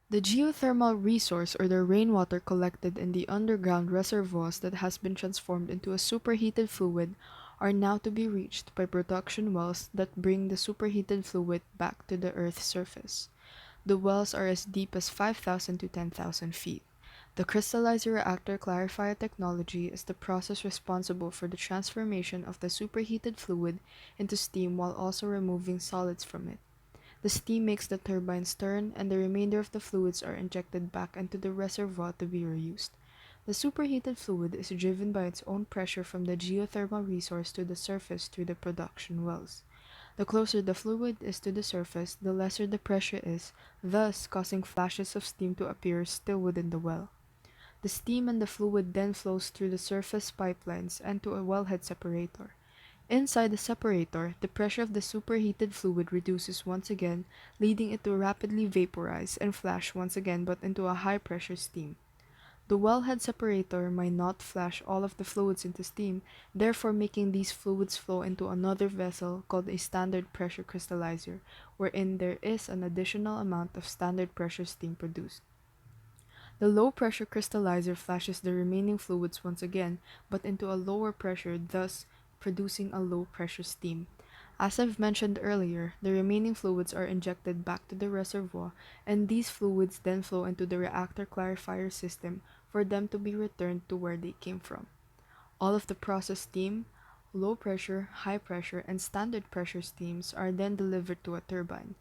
The geothermal resource or the rainwater collected in the underground reservoirs that has been transformed into a superheated fluid are now to be reached by production wells that bring the superheated fluid back to the Earth's surface. The wells are as deep as 5,000 to 10,000 feet. The crystallizer reactor clarifier technology is the process responsible for the transformation of the superheated fluid into steam while also removing solids from it. The steam makes the turbines turn, and the remainder of the fluids are injected back into the reservoir to be reused. The superheated fluid is driven by its own pressure from the geothermal resource to the surface through the production wells. The closer the fluid is to the surface, the lesser the pressure is, thus causing flashes of steam to appear still within the well. The steam and the fluid then flows through the surface pipelines and to a wellhead separator. Inside the separator, the pressure of the superheated fluid reduces once again, leading it to rapidly vaporize and flash once again but into a high pressure steam. The wellhead separator might not flash all of the fluids into steam, therefore making these fluids flow into another vessel called a standard pressure crystallizer, wherein there is an additional amount of standard pressure steam produced. The low pressure crystallizer flashes the remaining fluids once again, but into a lower pressure, thus producing a low pressure steam. As I've mentioned earlier, the remaining fluids are injected back to the reservoir, and these fluids then flow into the reactor clarifier system for them to be returned to where they came from. All of the process steam, low pressure, high pressure, and standard pressure steams are then delivered to a turbine.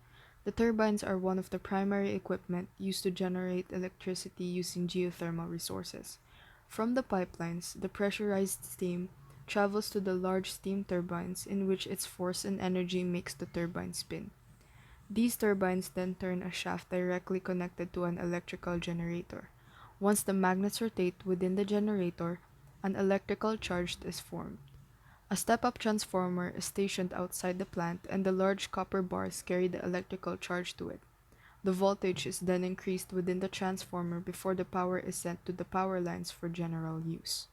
The turbines are one of the primary equipment used to generate electricity using geothermal resources. From the pipelines, the pressurized steam travels to the large steam turbines in which its force and energy makes the turbine spin. These turbines then turn a shaft directly connected to an electrical generator. Once the magnets rotate within the generator, an electrical charge is formed. A step-up transformer is stationed outside the plant and the large copper bars carry the electrical charge to it. The voltage is then increased within the transformer before the power is sent to the power lines for general use.